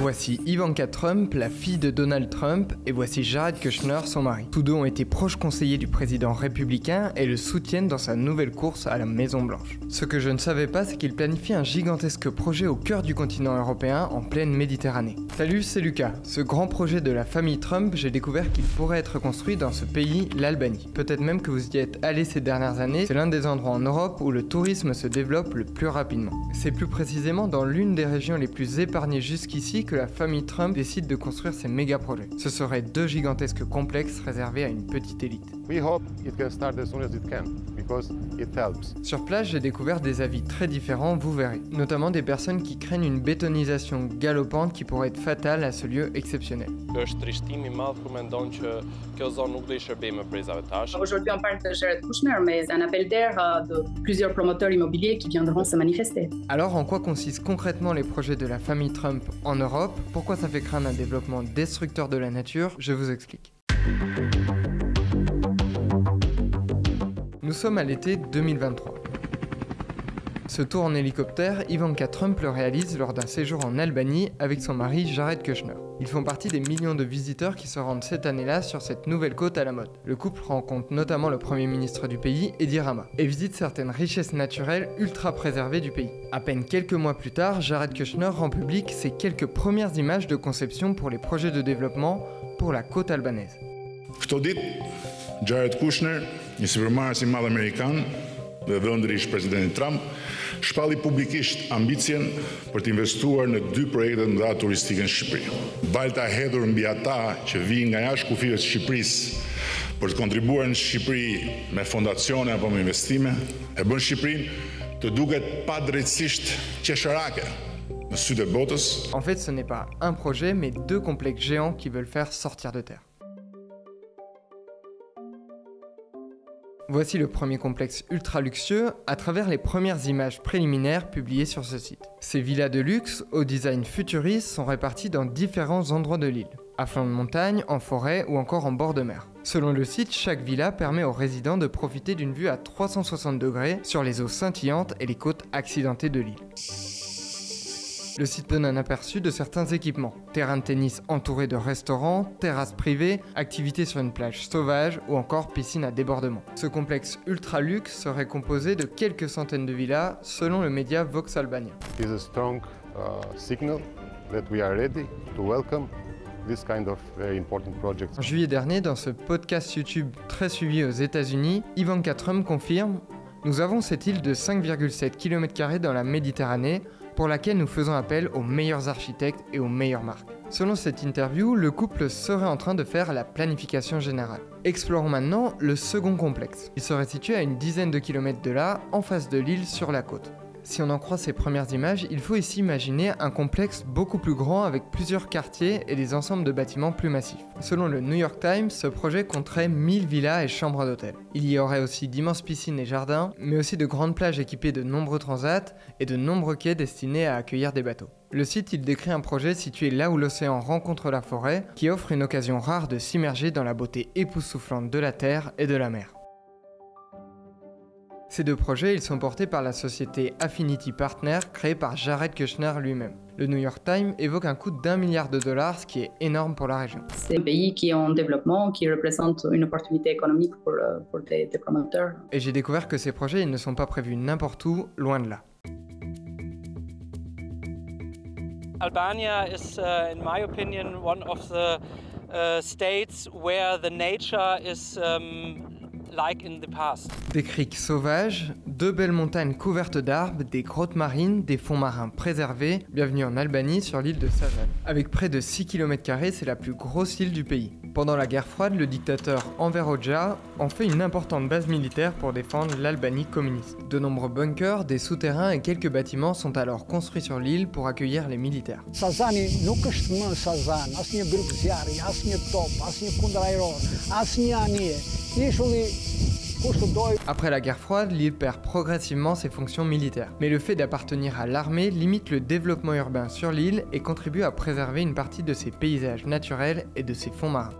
Voici Ivanka Trump, la fille de Donald Trump, et voici Jared Kushner, son mari. Tous deux ont été proches conseillers du président républicain et le soutiennent dans sa nouvelle course à la Maison Blanche. Ce que je ne savais pas, c'est qu'il planifie un gigantesque projet au cœur du continent européen, en pleine Méditerranée. Salut, c'est Lucas. Ce grand projet de la famille Trump, j'ai découvert qu'il pourrait être construit dans ce pays, l'Albanie. Peut-être même que vous y êtes allé ces dernières années, c'est l'un des endroits en Europe où le tourisme se développe le plus rapidement. C'est plus précisément dans l'une des régions les plus épargnées jusqu'ici que la famille Trump décide de construire ces méga projets. Ce seraient deux gigantesques complexes réservés à une petite élite. We hope it can start as soon as it can, because it helps. Sur place, j'ai découvert des avis très différents, vous verrez. Notamment des personnes qui craignent une bétonisation galopante qui pourrait être fatale à ce lieu exceptionnel. Aujourd'hui, on parle de Jared Kushner, mais c'est un appel d'air de plusieurs promoteurs immobiliers qui viendront se manifester. Alors, en quoi consistent concrètement les projets de la famille Trump en Europe? Pourquoi ça fait craindre un développement destructeur de la nature? Je vous explique. Nous sommes à l'été 2023. Ce tour en hélicoptère, Ivanka Trump le réalise lors d'un séjour en Albanie avec son mari Jared Kushner. Ils font partie des millions de visiteurs qui se rendent cette année-là sur cette nouvelle côte à la mode. Le couple rencontre notamment le premier ministre du pays, Edi Rama, et visite certaines richesses naturelles ultra préservées du pays. À peine quelques mois plus tard, Jared Kushner rend public ses quelques premières images de conception pour les projets de développement pour la côte albanaise. Këto ditë, Jared Kushner, një sipërmarrës i madh amerikan dhe dhëndërish presidenti Trump, shpalli publikisht ambicien për të investuar në 2 projekte të mëdha turistike në Shqipëri. Balta e hedhur mbi ata që vijnë nga jashtë kufive të Shqipërisë për të kontribuar në Shqipëri me fondacione apo me investime, e bën Shqipërinë të duket padrejtësisht qesharake në sytë e botës. En fait, ce n'est pas un projet, mais 2 complexes géants qui veulent faire sortir de terre. Voici le premier complexe ultra luxueux à travers les premières images préliminaires publiées sur ce site. Ces villas de luxe, au design futuriste, sont réparties dans différents endroits de l'île, à flanc de montagne, en forêt ou encore en bord de mer. Selon le site, chaque villa permet aux résidents de profiter d'une vue à 360 degrés sur les eaux scintillantes et les côtes accidentées de l'île. Le site donne un aperçu de certains équipements. Terrain de tennis entouré de restaurants, terrasses privées, activités sur une plage sauvage ou encore piscine à débordement. Ce complexe ultra luxe serait composé de quelques centaines de villas selon le média Vox Albania. It is a strong signal that we are ready to welcome this kind of very important project. En juillet dernier, dans ce podcast YouTube très suivi aux États-Unis, Ivanka Trump confirme « Nous avons cette île de 5,7 km² dans la Méditerranée pour laquelle nous faisons appel aux meilleurs architectes et aux meilleures marques. » Selon cette interview, le couple serait en train de faire la planification générale. Explorons maintenant le second complexe. Il serait situé à une dizaine de kilomètres de là, en face de l'île sur la côte. Si on en croit ces premières images, il faut ici imaginer un complexe beaucoup plus grand avec plusieurs quartiers et des ensembles de bâtiments plus massifs. Selon le New York Times, ce projet compterait 1000 villas et chambres d'hôtel. Il y aurait aussi d'immenses piscines et jardins, mais aussi de grandes plages équipées de nombreux transats et de nombreux quais destinés à accueillir des bateaux. Le site, il décrit un projet situé là où l'océan rencontre la forêt, qui offre une occasion rare de s'immerger dans la beauté époustouflante de la terre et de la mer. Ces 2 projets, ils sont portés par la société Affinity Partners, créée par Jared Kushner lui-même. Le New York Times évoque un coût d'$1 milliard, ce qui est énorme pour la région. C'est un pays qui est en développement, qui représente une opportunité économique pour des promoteurs. Et j'ai découvert que ces projets, ils ne sont pas prévus n'importe où, loin de là. Albania is, in my opinion, one of the states where the nature is like in the past. Des criques sauvages, 2 belles montagnes couvertes d'arbres, des grottes marines, des fonds marins préservés. Bienvenue en Albanie sur l'île de Sajan. Avec près de 6 km², c'est la plus grosse île du pays. Pendant la guerre froide, le dictateur Enver Hoxha en fait une importante base militaire pour défendre l'Albanie communiste. De nombreux bunkers, des souterrains et quelques bâtiments sont alors construits sur l'île pour accueillir les militaires. Sazani nuk është më Sazan, asnjë grup zjarri, asnjë top, asnjë kundërajror, asnjë anije. Après la guerre froide, l'île perd progressivement ses fonctions militaires. Mais le fait d'appartenir à l'armée limite le développement urbain sur l'île et contribue à préserver une partie de ses paysages naturels et de ses fonds marins.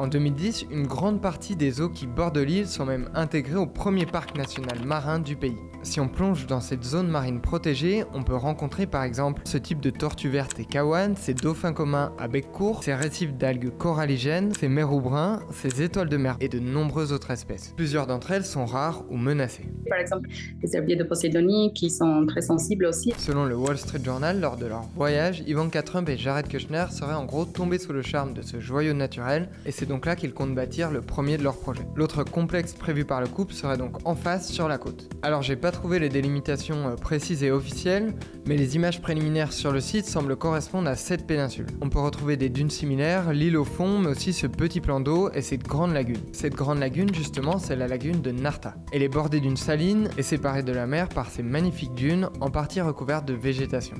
En 2010, une grande partie des eaux qui bordent l'île sont même intégrées au premier parc national marin du pays. Si on plonge dans cette zone marine protégée, on peut rencontrer par exemple ce type de tortues vertes et kawan, ces dauphins communs à bec court, ces récifs d'algues coralligènes, ces mérous bruns, ces étoiles de mer et de nombreuses autres espèces. Plusieurs d'entre elles sont rares ou menacées. Par exemple, les herbiers de Poséidonie qui sont très sensibles aussi. Selon le Wall Street Journal, lors de leur voyage, Ivanka Trump et Jared Kushner seraient en gros tombés sous le charme de ce joyau naturel et c'est donc là qu'ils comptent bâtir le premier de leurs projets. L'autre complexe prévu par le couple serait donc en face sur la côte. Alors j'ai pas trouvé les délimitations précises et officielles, mais les images préliminaires sur le site semblent correspondre à cette péninsule. On peut retrouver des dunes similaires, l'île au fond, mais aussi ce petit plan d'eau et cette grande lagune. Cette grande lagune justement, c'est la lagune de Narta. Elle est bordée d'une saline et séparée de la mer par ces magnifiques dunes, en partie recouvertes de végétation.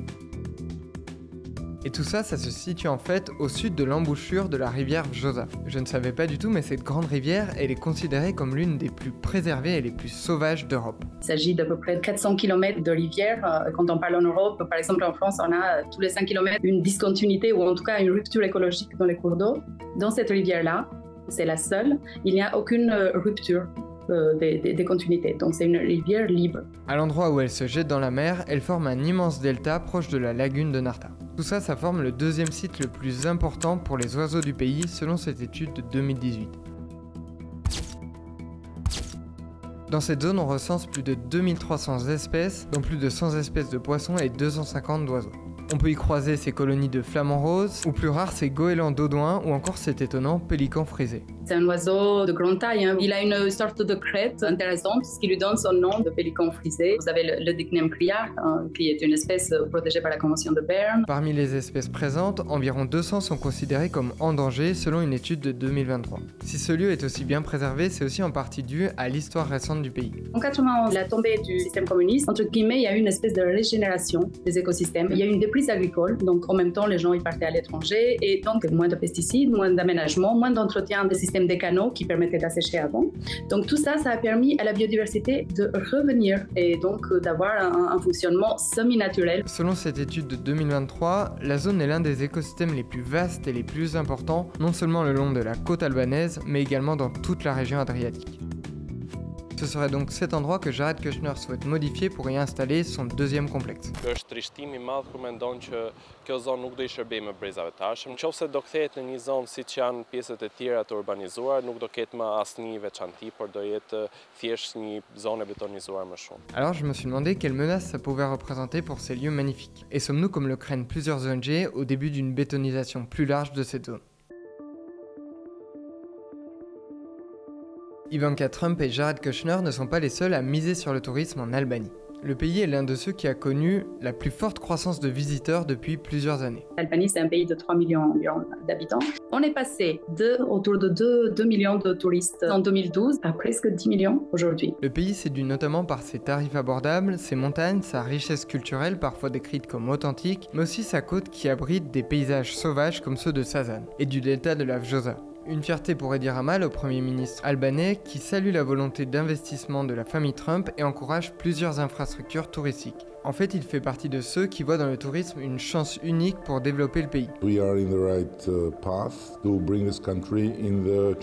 Et tout ça, ça se situe en fait au sud de l'embouchure de la rivière Vjosa. Je ne savais pas du tout, mais cette grande rivière, elle est considérée comme l'une des plus préservées et les plus sauvages d'Europe. Il s'agit d'à peu près 400 km de rivière. Quand on parle en Europe, par exemple en France, on a tous les 5 km une discontinuité ou en tout cas une rupture écologique dans les cours d'eau. Dans cette rivière-là, c'est la seule, il n'y a aucune rupture des continuités, donc c'est une rivière libre. À l'endroit où elle se jette dans la mer, elle forme un immense delta proche de la lagune de Narta. Tout ça, ça forme le deuxième site le plus important pour les oiseaux du pays selon cette étude de 2018. Dans cette zone, on recense plus de 2300 espèces, dont plus de 100 espèces de poissons et 250 d'oiseaux. On peut y croiser ces colonies de flamants roses, ou plus rares ces goélands d'Audouin, ou encore cet étonnant pélican frisé. C'est un oiseau de grande taille, hein. Il a une sorte de crête intéressante, ce qui lui donne son nom de pélican frisé. Vous avez le Dicneum criard, hein, qui est une espèce protégée par la Convention de Berne. Parmi les espèces présentes, environ 200 sont considérées comme en danger selon une étude de 2023. Si ce lieu est aussi bien préservé, c'est aussi en partie dû à l'histoire récente du pays. En 91, la tombée du système communiste, entre guillemets, il y a eu une espèce de régénération des écosystèmes. Il y a eu une déprise agricole, donc en même temps, les gens ils partaient à l'étranger, et donc moins de pesticides, moins d'aménagement, moins d'entretien des systèmes des canaux qui permettaient d'assécher avant. Donc tout ça, ça a permis à la biodiversité de revenir et donc d'avoir un fonctionnement semi-naturel. Selon cette étude de 2023, la zone est l'un des écosystèmes les plus vastes et les plus importants, non seulement le long de la côte albanaise, mais également dans toute la région adriatique. Ce serait donc cet endroit que Jared Kushner souhaite modifier pour y installer son deuxième complexe. Është trishtimi i madh kur mendon që kjo zonë nuk do i shërbejë më brezave të arshëm. Nëse do kthehet në një zonë siç janë pjesët e tjera të urbanizuara, nuk do ketë më asnjë veçanti, por do jetë thjesht një zonë betonizuar më shumë. Alors je me suis demandé quelle menace ça pouvait représenter pour ces lieux magnifiques. Et sommes-nous, comme le craignent plusieurs ONG, au début d'une bétonisation plus large de cette zone? Ivanka Trump et Jared Kushner ne sont pas les seuls à miser sur le tourisme en Albanie. Le pays est l'un de ceux qui a connu la plus forte croissance de visiteurs depuis plusieurs années. L'Albanie, c'est un pays de 3 millions environ d'habitants. On est passé autour de 2 millions de touristes en 2012 à presque 10 millions aujourd'hui. Le pays séduit notamment par ses tarifs abordables, ses montagnes, sa richesse culturelle parfois décrite comme authentique, mais aussi sa côte qui abrite des paysages sauvages comme ceux de Sazan et du delta de la Vjosa. Une fierté pour Edi Rama, le Premier ministre albanais, qui salue la volonté d'investissement de la famille Trump et encourage plusieurs infrastructures touristiques. En fait, il fait partie de ceux qui voient dans le tourisme une chance unique pour développer le pays. We are in the right path to bring this country in the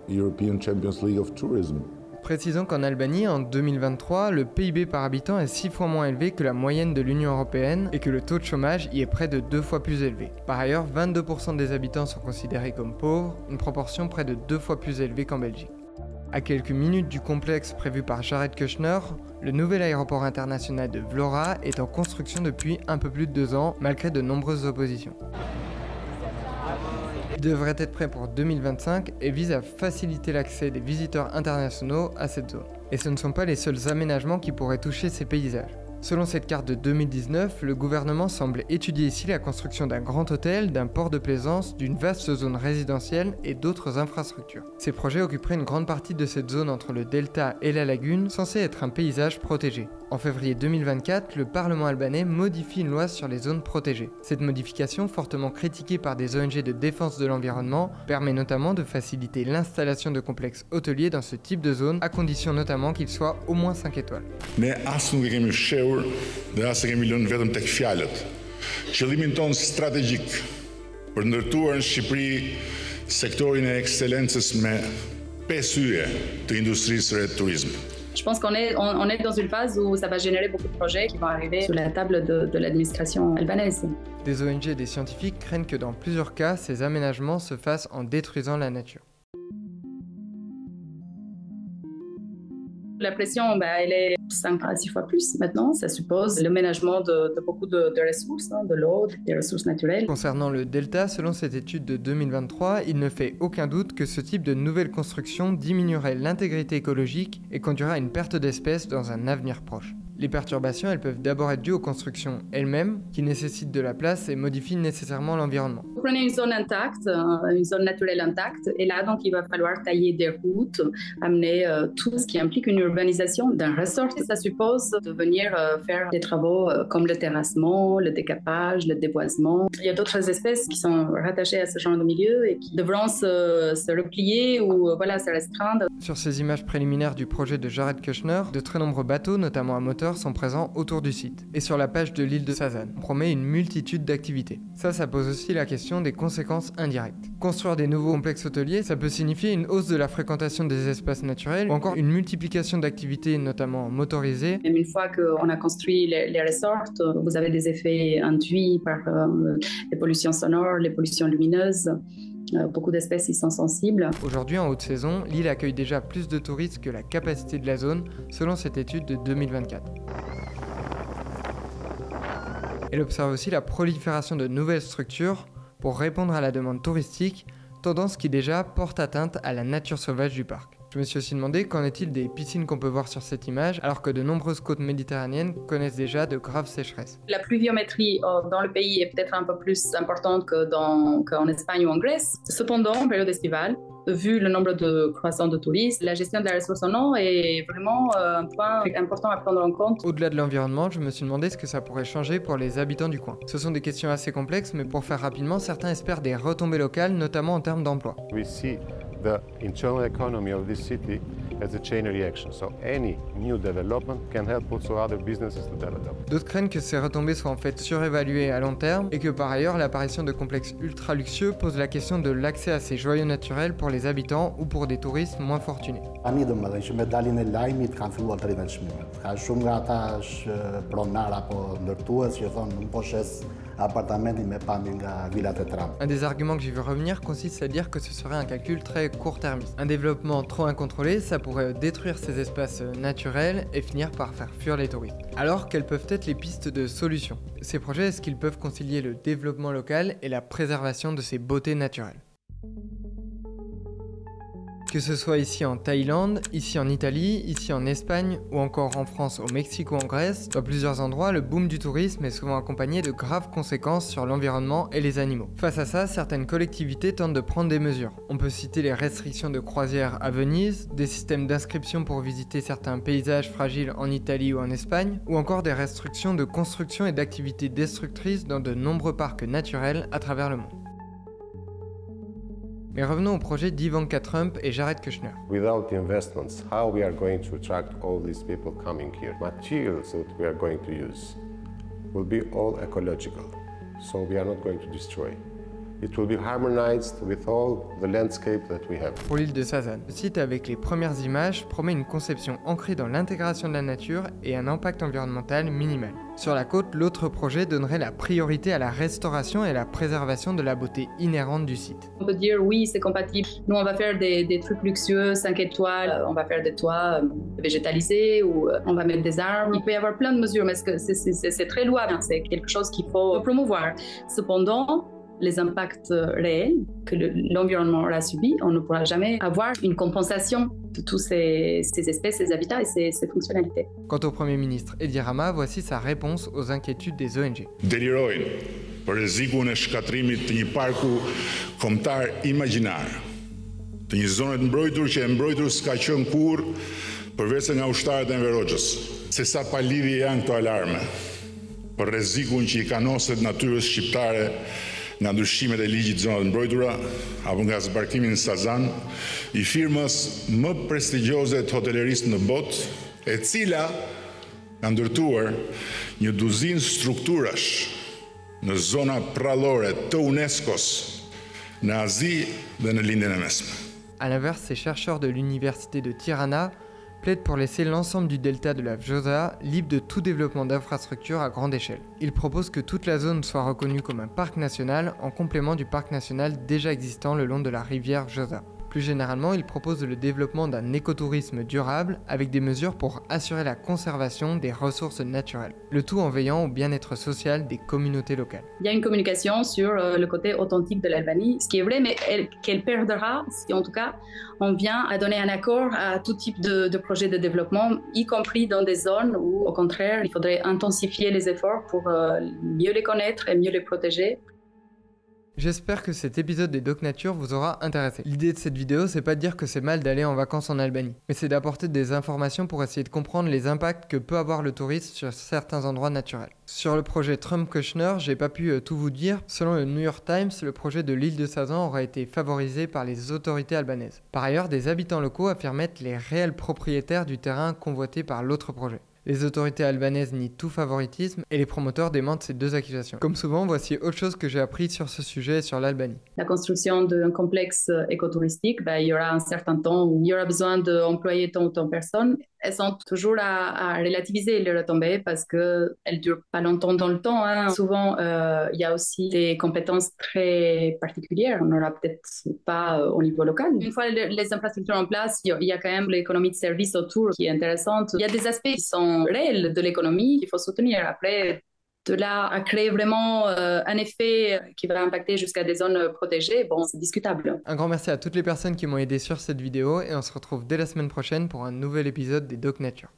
European Champions League of Tourism. Précisons qu'en Albanie, en 2023, le PIB par habitant est 6 fois moins élevé que la moyenne de l'Union européenne et que le taux de chômage y est près de 2 fois plus élevé. Par ailleurs, 22% des habitants sont considérés comme pauvres, une proportion près de 2 fois plus élevée qu'en Belgique. À quelques minutes du complexe prévu par Jared Kushner, le nouvel aéroport international de Vlora est en construction depuis un peu plus de 2 ans, malgré de nombreuses oppositions. Il devrait être prêt pour 2025 et vise à faciliter l'accès des visiteurs internationaux à cette zone. Et ce ne sont pas les seuls aménagements qui pourraient toucher ces paysages. Selon cette carte de 2019, le gouvernement semble étudier ici la construction d'un grand hôtel, d'un port de plaisance, d'une vaste zone résidentielle et d'autres infrastructures. Ces projets occuperaient une grande partie de cette zone entre le delta et la lagune, censée être un paysage protégé. En février 2024, le Parlement albanais modifie une loi sur les zones protégées. Cette modification, fortement critiquée par des ONG de défense de l'environnement, permet notamment de faciliter l'installation de complexes hôteliers dans ce type de zone, à condition notamment qu'ils soient au moins 5 étoiles. Dhe as e kemi lënë vetëm tek fjalët. Qëllimin ton strategjik për ndërtuar në Shqipëri sektorin e ekscelencës me 5 yje të industrisë së re të turizmit. Je pense qu'on est dans une phase où ça va générer beaucoup de projets qui vont arriver sur la table de l'administration albanaise. Des ONG et des scientifiques craignent que dans plusieurs cas, ces aménagements se fassent en détruisant la nature. La pression, elle est 5 à 6 fois plus maintenant. Ça suppose le ménagement de beaucoup de ressources, de l'eau, des ressources naturelles. Concernant le delta, selon cette étude de 2023, il ne fait aucun doute que ce type de nouvelle construction diminuerait l'intégrité écologique et conduira à une perte d'espèces dans un avenir proche. Les perturbations, elles peuvent d'abord être dues aux constructions elles-mêmes, qui nécessitent de la place et modifient nécessairement l'environnement. Vous prenez une zone intacte, une zone naturelle intacte, et là, donc, il va falloir tailler des routes, amener tout ce qui implique une urbanisation d'un resort. Ça suppose de venir faire des travaux comme le terrassement, le décapage, le déboisement. Il y a d'autres espèces qui sont rattachées à ce genre de milieu et qui devront se replier ou se restreindre. Sur ces images préliminaires du projet de Jared Kushner, de très nombreux bateaux, notamment à moteur, sont présents autour du site. Et sur la page de l'île de Sazan, on promet une multitude d'activités. Ça pose aussi la question des conséquences indirectes. Construire des nouveaux complexes hôteliers, ça peut signifier une hausse de la fréquentation des espaces naturels ou encore une multiplication d'activités, notamment motorisées. Même une fois qu'on a construit les resorts, vous avez des effets induits par les pollutions sonores, les pollutions lumineuses. Beaucoup d'espèces y sont sensibles. Aujourd'hui, en haute saison, l'île accueille déjà plus de touristes que la capacité de la zone, selon cette étude de 2024. Elle observe aussi la prolifération de nouvelles structures pour répondre à la demande touristique, tendance qui déjà porte atteinte à la nature sauvage du parc. Je me suis aussi demandé qu'en est-il des piscines qu'on peut voir sur cette image, alors que de nombreuses côtes méditerranéennes connaissent déjà de graves sécheresses. La pluviométrie dans le pays est peut-être un peu plus importante qu'en Espagne ou en Grèce. Cependant, en période estivale, vu le nombre de croissants de touristes, la gestion de la ressource en eau est vraiment un point important à prendre en compte. Au-delà de l'environnement, je me suis demandé ce que ça pourrait changer pour les habitants du coin. Ce sont des questions assez complexes, mais pour faire rapidement, certains espèrent des retombées locales, notamment en termes d'emploi. The internal economy of this city as a chain reaction. So any new development can help also other businesses to develop. D'autres craignent que ces retombées soient en fait surévaluées à long terme et que par ailleurs l'apparition de complexes ultra luxueux pose la question de l'accès à ces joyaux naturels pour les habitants ou pour des touristes moins fortunés. Un des arguments que j'ai vu revenir consiste à dire que ce serait un calcul très court-termiste. Un développement trop incontrôlé, ça pourrait détruire ces espaces naturels et finir par faire fuir les touristes. Alors, quelles peuvent être les pistes de solutions ? Ces projets, est-ce qu'ils peuvent concilier le développement local et la préservation de ces beautés naturelles ? Que ce soit ici en Thaïlande, ici en Italie, ici en Espagne ou encore en France, au Mexique ou en Grèce, dans plusieurs endroits, le boom du tourisme est souvent accompagné de graves conséquences sur l'environnement et les animaux. Face à ça, certaines collectivités tentent de prendre des mesures. On peut citer les restrictions de croisière à Venise, des systèmes d'inscription pour visiter certains paysages fragiles en Italie ou en Espagne, ou encore des restrictions de construction et d'activités destructrices dans de nombreux parcs naturels à travers le monde. Mais revenons au projet d'Ivanka Trump et Jared Kushner. Without investments, how we are going to attract all these people coming here? Materials that we are going to use will be all ecological, so we are not going to destroy. It will be harmonized with all the landscape that we have. Pour l'île de Sazan, le site avec les premières images promet une conception ancrée dans l'intégration de la nature et un impact environnemental minimal. Sur la côte, l'autre projet donnerait la priorité à la restauration et la préservation de la beauté inhérente du site. On peut dire oui, c'est compatible. Nous, on va faire des trucs luxueux, 5 étoiles, on va faire des toits végétalisés ou on va mettre des arbres. Il peut y avoir plein de mesures, mais c'est très louable. C'est quelque chose qu'il faut promouvoir. Cependant, les impacts réels que l'environnement aura subi, on ne pourra jamais avoir une compensation de tous ces espèces, ces habitats et ces fonctionnalités. Quant au Premier ministre Edi Rama, voici sa réponse aux inquiétudes des ONG. Delirojnë për rrezikun e shkatrimit të një parku kombëtar imagjinar, të një zone të mbrojtur që e mbrojtur s'ka qenë kurrë përveç nga ushtarët e Enver Hoxhës. Se sa pa lidhje janë këto alarme për rrezikun që I kanoset natyrës shqiptare nga ndryshimet e ligjit zonat mbrojtura apo nga zbarkimi në Sazan I firmës më prestigjioze të hotelerisë në botë, e cila ka ndërtuar një duzinë strukturash në zona prallore të UNESCO-s në Azi dhe në lindjen e mesme. A l'inverse, ces chercheurs de l'université de Tirana plaident pour laisser l'ensemble du delta de la Vjosa libre de tout développement d'infrastructures à grande échelle. Ils proposent que toute la zone soit reconnue comme un parc national en complément du parc national déjà existant le long de la rivière Vjosa. Plus généralement, ils proposent le développement d'un écotourisme durable avec des mesures pour assurer la conservation des ressources naturelles, le tout en veillant au bien-être social des communautés locales. Il y a une communication sur le côté authentique de l'Albanie, ce qui est vrai, mais qu'elle perdra si en tout cas on vient à donner un accord à tout type de projet de développement, y compris dans des zones où au contraire il faudrait intensifier les efforts pour mieux les connaître et mieux les protéger. J'espère que cet épisode des Doc Nature vous aura intéressé. L'idée de cette vidéo, c'est pas de dire que c'est mal d'aller en vacances en Albanie, mais c'est d'apporter des informations pour essayer de comprendre les impacts que peut avoir le tourisme sur certains endroits naturels. Sur le projet Trump-Kushner, j'ai pas pu tout vous dire. Selon le New York Times, le projet de l'île de Sazan aurait été favorisé par les autorités albanaises. Par ailleurs, des habitants locaux affirment être les réels propriétaires du terrain convoité par l'autre projet. Les autorités albanaises nient tout favoritisme et les promoteurs démentent ces deux accusations. Comme souvent, voici autre chose que j'ai appris sur ce sujet et sur l'Albanie. La construction d'un complexe écotouristique, il y aura un certain temps où il y aura besoin d'employer tant ou tant de personnes. Elles sont toujours à relativiser les retombées parce qu'elles ne durent pas longtemps dans le temps. Souvent, il y a aussi des compétences très particulières. On n'aura peut-être pas au niveau local. Une fois les infrastructures en place, il y a quand même l'économie de service autour qui est intéressante. Il y a des aspects qui sont réels de l'économie qu'il faut soutenir. Après, de là à créer vraiment un effet qui va impacter jusqu'à des zones protégées, bon, c'est discutable. Un grand merci à toutes les personnes qui m'ont aidé sur cette vidéo et on se retrouve dès la semaine prochaine pour un nouvel épisode des Doc Nature.